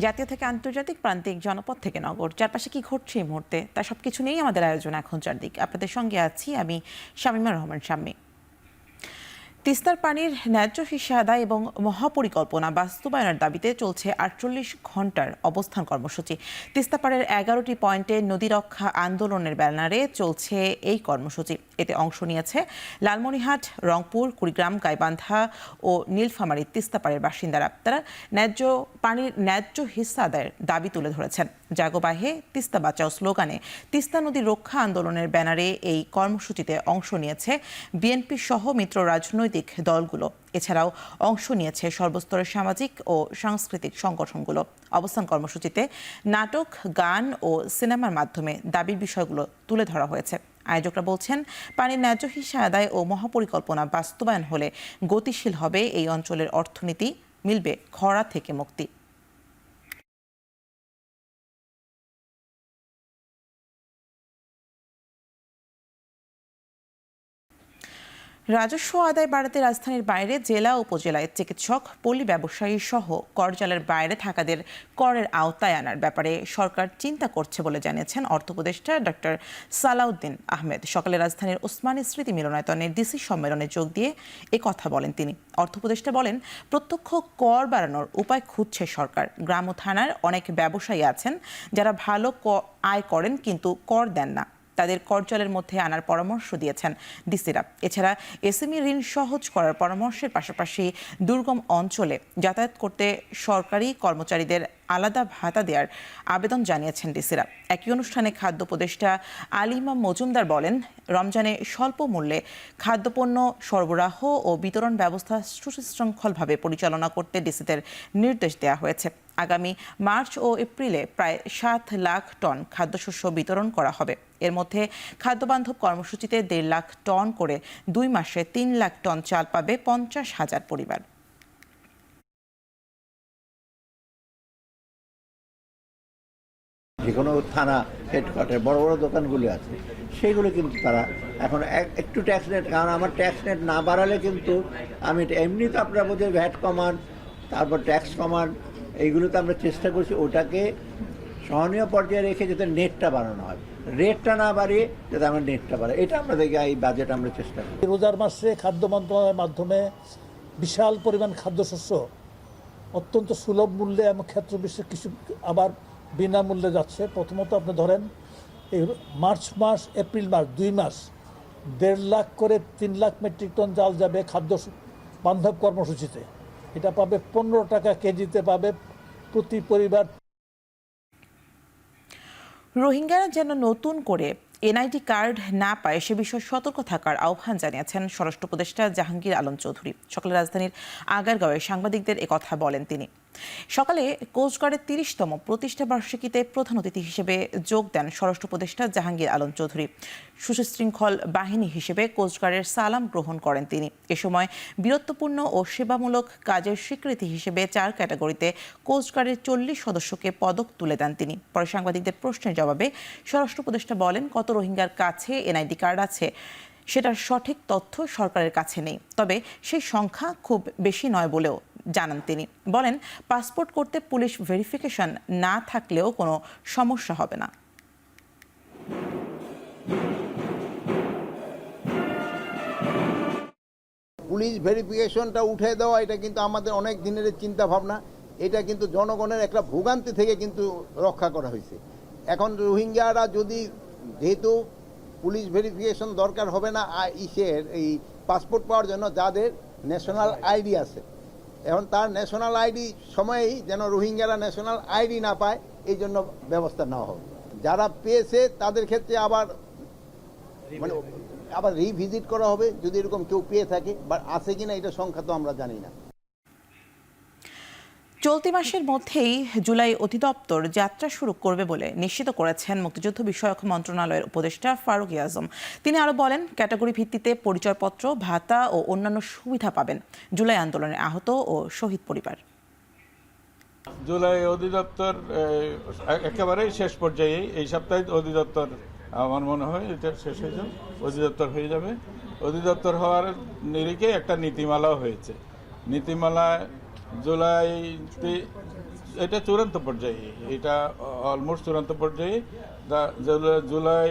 জাতীয় থেকে আন্তর্জাতিক, প্রান্তিক, জনপদ থেকে নগর, চারপাশে কি ঘটছে এই মুহূর্তে তা সবকিছু নিয়েই আমাদের আয়োজন এখন চারদিক। আপনাদের সঙ্গে আছি আমি শামীমা রহমান শাম্মী। তিস্তার পানির ন্যায্য হিস্যা আদায় এবং মহাপরিকল্পনা বাস্তবায়নের দাবিতে চলছে ৪৮ ঘণ্টার অবস্থান কর্মসূচি। তিস্তা পাড়ের ১১টি পয়েন্টে নদী রক্ষা আন্দোলনের ব্যানারে চলছে এই কর্মসূচি। এতে অংশ নিয়েছে লালমনিরহাট, রংপুর, কুড়িগ্রাম, গাইবান্ধা ও নীলফামারীর তিস্তা পাড়ের বাসিন্দারা। তারা পানির ন্যায্য হিস্যা আদায়ের দাবি তুলে ধরেছেন। জাগো বাহে তিস্তা বাঁচাও স্লোগানে তিস্তা নদী রক্ষা আন্দোলনের ব্যানারে এই কর্মসূচিতে অংশ নিয়েছে বিএনপি সহ মিত্র রাজনৈতিক দলগুলো। এছাড়াও অংশ নিয়েছে সর্বস্তরের সামাজিক ও সাংস্কৃতিক সংগঠনগুলো। অবস্থান কর্মসূচিতে নাটক, গান ও সিনেমার মাধ্যমে দাবির বিষয়গুলো তুলে ধরা হয়েছে। আয়োজকরা বলছেন, পানির ন্যায্য হিস্যা আদায় ও মহাপরিকল্পনা বাস্তবায়ন হলে গতিশীল হবে এই অঞ্চলের অর্থনীতি, মিলবে খরা থেকে মুক্তি। রাজস্ব আদায় বাড়াতে রাজধানীর বাইরে জেলা উপজেলায় চিকিৎসক, পল্লী ব্যবসায়ী সহ করজালের বাইরে থাকাদের করের আওতায় আনার ব্যাপারে সরকার চিন্তা করছে বলে জানিয়েছেন অর্থ উপদেষ্টা ডক্টর সালাউদ্দিন আহমেদ। সকালে রাজধানীর ওসমানী স্মৃতি মিলনায়তনে ডিসি সম্মেলনে যোগ দিয়ে কথা বলেন তিনি। অর্থ উপদেষ্টা বলেন, প্রত্যক্ষ কর বাড়ানোর উপায় খুঁজছে সরকার। গ্রাম ও থানার অনেক ব্যবসায়ী আছেন যারা ভালো আয় করেন কিন্তু কর দেন না, তাদের করজালের মধ্যে আনার পরামর্শ দিয়েছেন ডিসিরা। এছাড়া এসএমই ঋণ সহজ করার পরামর্শের পাশাপাশি দুর্গম অঞ্চলে যাতায়াত করতে সরকারি কর্মচারীদের আলাদা ভাতা দেওয়ার আবেদন জানিয়েছেন ডিসিরা। একই অনুষ্ঠানে খাদ্য উপদেষ্টা আলিমা মজুমদার বলেন, রমজানে স্বল্প মূল্যে খাদ্যপণ্য সরবরাহ ও বিতরণ ব্যবস্থা সুশৃঙ্খলভাবে পরিচালনা করতে ডিসিদের নির্দেশ দেওয়া হয়েছে। আগামী মার্চ ও এপ্রিলে প্রায় ৭ লাখ টন খাদ্যশস্য বিতরণ করা হবে। এর মধ্যে খাদ্যবান্ধব কর্মসূচিতে ১.৫ লাখ টন করে ২ মাসে ৩ লাখ টন চাল পাবে ৫০,০০০ পরিবার। যে কোনো থানা হেডকোয়ার্টার বড় বড় দোকানগুলি আছে, সেইগুলো কিন্তু তারা এখন একটু ট্যাক্স নেট, কারণ আমার ট্যাক্স নেট না বাড়ালে কিন্তু আমি এমনি তো আপনারা বোধ হয় ভ্যাট কমান, তারপর ট্যাক্স কমান, এইগুলো তো আমরা চেষ্টা করছি ওটাকে সহনীয় পর্যায়ে রেখে যাতে নেটটা বাড়ানো হয়, রেটটা না বাড়িয়ে যাতে আমরা নেটটা বাড়াই, এটা আমরা দেখি এই বাজেট আমরা চেষ্টা করি। রোজার মাসে খাদ্য মন্ত্রণালয়ের মাধ্যমে বিশাল পরিমাণ খাদ্যশস্য অত্যন্ত সুলভ মূল্যে এবং ক্ষেত্র বিশেষে কিছু আবার বিনামূল্যে যাচ্ছে। প্রথমত আপনি ধরেন এই মার্চ মাস, এপ্রিল মাস ২ মাস ১.৫ লাখ করে ৩ লাখ মেট্রিক টন চাল যাবে খাদ্য বান্ধব কর্মসূচিতে। এটা পাবে ১৫ টাকা কেজিতে পাবে প্রতি পরিবার। রোহিঙ্গারা যেন নতুন করে এনআইডি কার্ড না পায় সে বিষয়ে সতর্ক থাকার আহ্বান জানিয়েছেন স্বরাষ্ট্র উপদেষ্টা জাহাঙ্গীর আলম চৌধুরী। সকালে রাজধানীর আগারগাঁওয়ে সাংবাদিকদের কথা বলেন তিনি। সকালে কোস্টগার্ডের ৩০তম প্রতিষ্ঠা বার্ষিকীতে প্রধান অতিথি হিসেবে যোগ দেন স্বরাষ্ট্র উপদেষ্টা জাহাঙ্গীর আলম চৌধুরী। সুশৃঙ্খল বাহিনী হিসেবে কোস্টগার্ডের সালাম গ্রহণ করেন তিনি। এ সময় বীরত্বপূর্ণ ও সেবামূলক কাজের স্বীকৃতি হিসেবে ৪ ক্যাটাগরিতে কোস্টগার্ডের ৪০ সদস্যকে পদক তুলে দেন তিনি। পরে সাংবাদিকদের প্রশ্নের জবাবে স্বরাষ্ট্র উপদেষ্টা বলেন, কত রোহিঙ্গার কাছে এনআইডি কার্ড আছে সেটার সঠিক তথ্য সরকারের কাছে নেই, তবে সেই সংখ্যা খুব বেশি নয় বলেও জানান তিনি। বলেন, পাসপোর্ট করতে পুলিশ ভেরিফিকেশন না থাকলেও কোনো সমস্যা হবে না। পুলিশ ভেরিফিকেশনটা উঠে দেওয়া এটা কিন্তু আমাদের অনেক দিনের চিন্তা ভাবনা, এটা কিন্তু জনগণের একটা ভোগান্তি থেকে কিন্তু রক্ষা করা হয়েছে। এখন রোহিঙ্গারা যদি, যেহেতু পুলিশ ভেরিফিকেশন দরকার হবে না এই পাসপোর্ট পাওয়ার জন্য যাদের ন্যাশনাল আইডি আছে, এখন তার ন্যাশনাল আইডি সময়েই যেন রোহিঙ্গারা ন্যাশনাল আইডি না পায়, এই জন্য ব্যবস্থা নেওয়া হবে। যারা পেয়েছে তাদের ক্ষেত্রে আবার রিভিজিট করা হবে যদি এরকম কেউ পেয়ে থাকে, বা আছে কিনা এটা সংখ্যা তো আমরা জানি না। চলতি মাসের মধ্যেই জুলাই অধিদপ্তর যাত্রা শুরু করবে বলে নিশ্চিত করেছেন মুক্তিযুদ্ধ বিষয়ক মন্ত্রণালয়ের উপদেষ্টা ফারুক আজম। তিনি আরও বলেন, ক্যাটাগরি ভিত্তিতে পরিচয়পত্র, ভাতা ও অন্যান্য সুবিধা পাবেন জুলাই আন্দোলনে আহত ও শহীদ পরিবার। জুলাই অধিদপ্তর একেবারেই শেষ পর্যায়ে, এই সপ্তাহে অধিদপ্তর আমার মনে হয় এটা শেষ হয়ে যাবে, অধিদপ্তর হয়ে যাবে। অধিদপ্তর হওয়ার নিরিখে একটা নীতিমালাও হয়েছে। নীতিমালা জুলাইতে এটা চূড়ান্ত পর্যায়ে, এটা অলমোস্ট চূড়ান্ত পর্যায়ে। জুলাই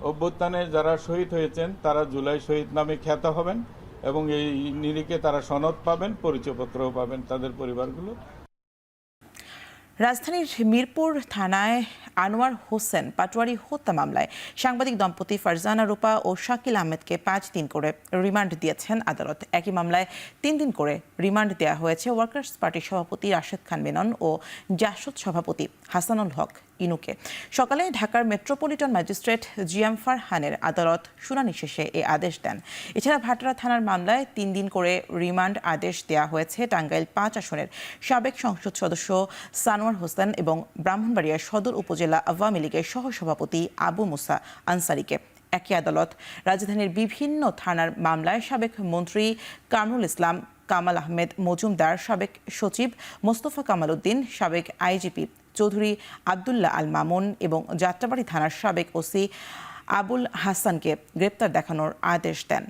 অভ্যুত্থানে যারা শহীদ হয়েছেন তারা জুলাই শহীদ নামে খ্যাত হবেন এবং এই নিরিখে তারা সনদ পাবেন, পরিচয়পত্রও পাবেন তাদের পরিবারগুলো। রাজধানীর মিরপুর থানায় আনোয়ার হোসেন পাটোয়ারি হত্যা মামলায় সাংবাদিক দম্পতি ফারজানা রূপা ও শাকিল আহমেদকে 5 দিন করে রিমান্ড দিয়েছেন আদালত। একই মামলায় 3 দিন করে রিমান্ড দেওয়া হয়েছে ওয়ার্কার্স পার্টির সভাপতি রাশেদ খান মেনন ও জাসদ সভাপতি হাসানুল হক ইনুকে। সকালে ঢাকার মেট্রোপলিটন ম্যাজিস্ট্রেট জিএম ফারহানের আদালত শুনানি শেষে এ আদেশ দেন। এছাড়া ভাটারা থানার মামলায় 3 দিন করে রিমান্ড আদেশ দেওয়া হয়েছে টাঙ্গাইল 5 আসনের সাবেক সংসদ সদস্য সানোয়ার হোসেন এবং ব্রাহ্মণবাড়িয়া সদর উপজেলা আওয়ামী লীগের সহসভাপতি আবু মুসা আনসারিকে। একই আদালত রাজধানীর বিভিন্ন থানার মামলায় সাবেক মন্ত্রী কামরুল ইসলাম কামাল আহমেদ মজুমদার, সাবেক সচিব মোস্তফা কামাল উদ্দিন, সাবেক আইজিপি চৌধুরী আবদুল্লাহ আল মামুন এবং যাত্রাবাড়ী থানার সাবেক ওসি আবুল হাসানকে গ্রেপ্তার দেখানোর আদেশ দেন।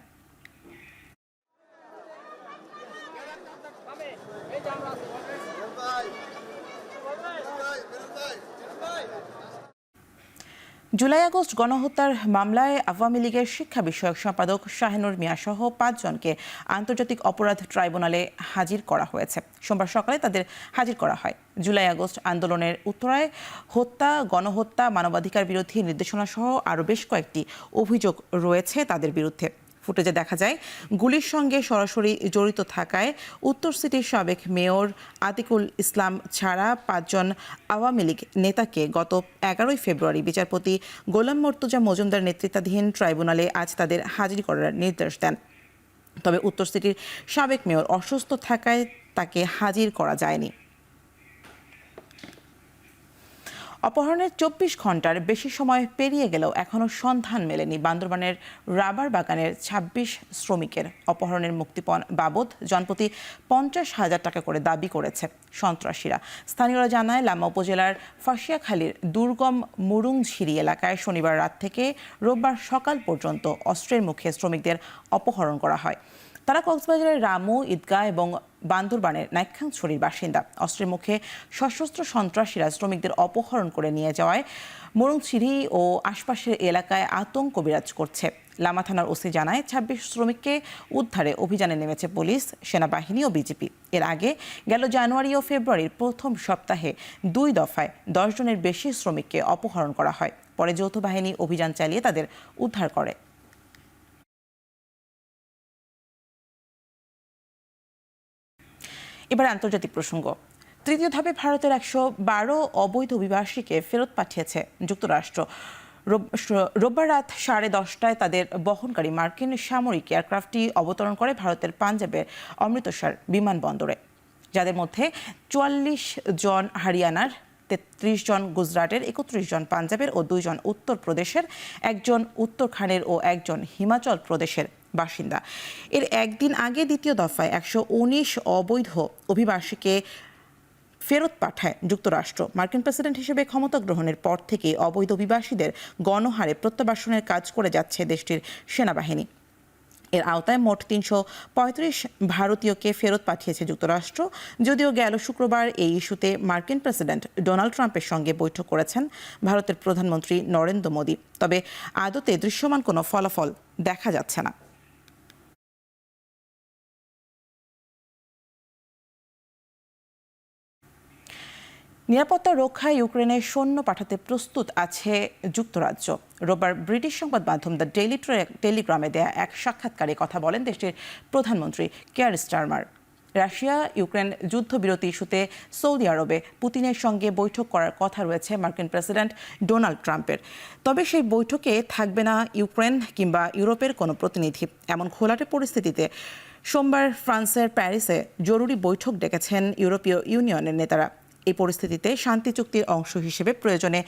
জুলাই আগস্ট গণহত্যার মামলায় আওয়ামী লীগের শিক্ষা বিষয়ক সম্পাদক শাহিনুর মিয়া সহ 5 জনকে আন্তর্জাতিক অপরাধ ট্রাইব্যুনালে হাজির করা হয়েছে। সোমবার সকালে তাদের হাজির করা হয়। জুলাই আগস্ট আন্দোলনের উত্তরায় হত্যা, গণহত্যা, মানবাধিকার বিরোধী নির্দেশনা সহ আরও বেশ কয়েকটি অভিযোগ রয়েছে তাদের বিরুদ্ধে। ফুটেজে দেখা যায় গুলির সঙ্গে সরাসরি জড়িত থাকায় উত্তর সিটির সাবেক মেয়র আতিকুল ইসলাম ছাড়া 5 জন আওয়ামী লীগ নেতাকে গত 11 ফেব্রুয়ারি বিচারপতি গোলাম মর্তুজা মজুমদার নেতৃত্বাধীন ট্রাইব্যুনালে আজ তাদের হাজির করার নির্দেশ দেন। তবে উত্তর সিটির সাবেক মেয়র অসুস্থ থাকায় তাকে হাজির করা যায়নি। অপহরণের 24 ঘন্টার বেশি সময় পেরিয়ে গেলেও এখনও সন্ধান মেলেনি বান্দরবানের রাবার বাগানের 26 শ্রমিকের। অপহরণের মুক্তিপণ বাবদ জনপ্রতি 50,000 টাকা করে দাবি করেছে সন্ত্রাসীরা। স্থানীয়রা জানায় লামা উপজেলার ফাঁসিয়াখালীর দুর্গম মুরুংঝিরি এলাকায় শনিবার রাত থেকে রোববার সকাল পর্যন্ত অস্ত্রের মুখে শ্রমিকদের অপহরণ করা হয়। তারা কক্সবাজারের রামু, ঈদগাহ এবং বান্দরবানের নাইক্ষ্যংছড়ির বাসিন্দা। অস্ত্রের মুখে সশস্ত্র সন্ত্রাসীরা শ্রমিকদের অপহরণ করে নিয়ে যাওয়ায় মুরুংছিরি ও আশপাশের এলাকায় আতঙ্ক বিরাজ করছে। লামা থানার ওসি জানায় 26 শ্রমিককে উদ্ধারে অভিযানে নেমেছে পুলিশ, সেনাবাহিনী ও বিজিপি। এর আগে গেল জানুয়ারি ও ফেব্রুয়ারির প্রথম সপ্তাহে 2 দফায় 10 জনের বেশি শ্রমিককে অপহরণ করা হয়। পরে যৌথ বাহিনী অভিযান চালিয়ে তাদের উদ্ধার করে। এবার আন্তর্জাতিক প্রসঙ্গ। তৃতীয় ধাপে ভারতের 112 অবৈধ অভিবাসীকে ফেরত পাঠিয়েছে যুক্তরাষ্ট্র। রোববার রাত 10:30টায় তাদের বহনকারী মার্কিন সামরিক এয়ারক্রাফটটি অবতরণ করে ভারতের পাঞ্জাবের অমৃতসর বিমানবন্দরে, যাদের মধ্যে 44 জন হরিয়ানার, 33 জন গুজরাটের, 31 জন পাঞ্জাবের ও 2 জন উত্তরপ্রদেশের, 1 জন উত্তরাখণ্ডের ও 1 জন হিমাচল প্রদেশের বাসিন্দা। এর একদিন আগে দ্বিতীয় দফায় 119 অবৈধ অভিবাসীকে ফেরত পাঠায় যুক্তরাষ্ট্র। মার্কিন প্রেসিডেন্ট হিসেবে ক্ষমতা গ্রহণের পর থেকে অবৈধ অভিবাসীদের গণহারে প্রত্যাবাসনের কাজ করে যাচ্ছে দেশটির সেনাবাহিনী। এর আওতায় মোট 335 ভারতীয়কে ফেরত পাঠিয়েছে যুক্তরাষ্ট্র। যদিও গেল শুক্রবার এই ইস্যুতে মার্কিন প্রেসিডেন্ট ডোনাল্ড ট্রাম্পের সঙ্গে বৈঠক করেছেন ভারতের প্রধানমন্ত্রী নরেন্দ্র মোদী, তবে আদতে দৃশ্যমান কোনো ফলাফল দেখা যাচ্ছে না। নিরাপত্তা রক্ষায় ইউক্রেনে সৈন্য পাঠাতে প্রস্তুত আছে যুক্তরাজ্য। রোববার ব্রিটিশ সংবাদ মাধ্যম দ্য ডেইলি টেলিগ্রামে দেয়া এক সাক্ষাৎকারে কথা বলেন দেশটির প্রধানমন্ত্রী কিয়ার স্টারমার। রাশিয়া ইউক্রেন যুদ্ধবিরতি ইস্যুতে সৌদি আরবে পুতিনের সঙ্গে বৈঠক করার কথা রয়েছে মার্কিন প্রেসিডেন্ট ডোনাল্ড ট্রাম্পের। তবে সেই বৈঠকে থাকবে না ইউক্রেন কিংবা ইউরোপের কোনো প্রতিনিধি। এমন ঘোলাটে পরিস্থিতিতে সোমবার ফ্রান্সের প্যারিসে জরুরি বৈঠক ডেকেছেন ইউরোপীয় ইউনিয়নের নেতারা। এই পরিস্থিতিতে শান্তি চুক্তির অংশ হিসেবে প্রয়োজনে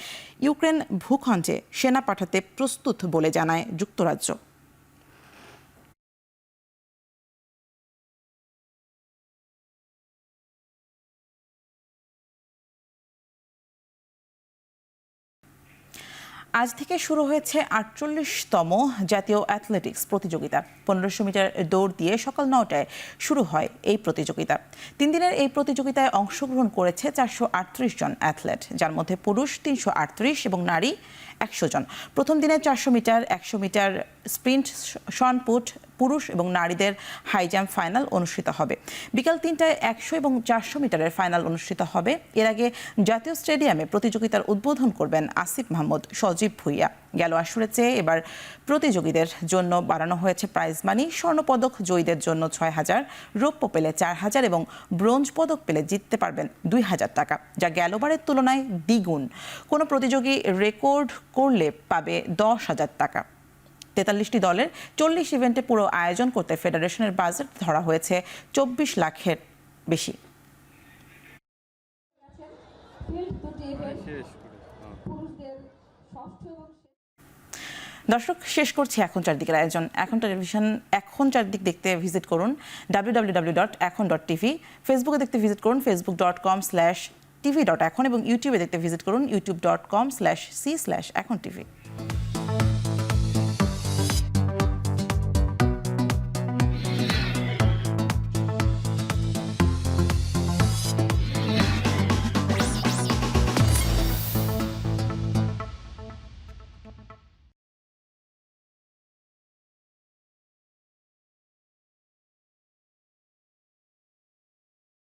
ইউক্রেন ভূখণ্ডে সেনা পাঠাতে প্রস্তুত বলে জানায় যুক্তরাজ্য। আজ থেকে শুরু হয়েছে 48তম জাতীয় অ্যাথলেটিক্স প্রতিযোগিতা। 1500 মিটার দৌড় দিয়ে সকাল 9টায় শুরু হয় এই প্রতিযোগিতা। 3 দিনের এই প্রতিযোগিতায় অংশগ্রহণ করেছে 438 জন অ্যাথলেট, যার মধ্যে পুরুষ 338 এবং নারী 100 জন। প্রথম দিনে 400 মিটার, 100 মিটার স্প্রিন্ট, শটপুট, পুরুষ এবং নারীদের হাই জাম্প ফাইনাল অনুষ্ঠিত হবে। বিকাল 3টায় 100 এবং 400 মিটারের ফাইনাল অনুষ্ঠিত হবে। এর আগে জাতীয় স্টেডিয়ামে প্রতিযোগিতার উদ্বোধন করবেন আসিফ মাহমুদ সজীব ভুইয়া। গেল আসরের চেয়ে এবার প্রতিযোগীদের জন্য বাড়ানো হয়েছে প্রাইজ মানি। স্বর্ণপদক জয়ীদের জন্য 6,000, রৌপ্য পেলে 4,000 এবং ব্রোঞ্জ পদক পেলে জিততে পারবেন 2,000 টাকা, যা গেলবারের তুলনায় দ্বিগুণ। কোনো প্রতিযোগী রেকর্ড করলে পাবে 10,000 টাকা। 43টি দলের 40 ইভেন্টে পুরো আয়োজন করতে ফেডারেশনের বাজেট ধরা হয়েছে 24 লাখের বেশি। দর্শক, শেষ করছি এখন চারদিকের আয়োজন। এখন টেলিভিশন এখন চারদিক দেখতে ভিজিট করুন www.এখন.tv। ফেসবুকে দেখতে ভিজিট করুন facebook.com/tv.এখন এবং ইউটিউবে দেখতে ভিজিট করুন youtube.com/c/এখন tv।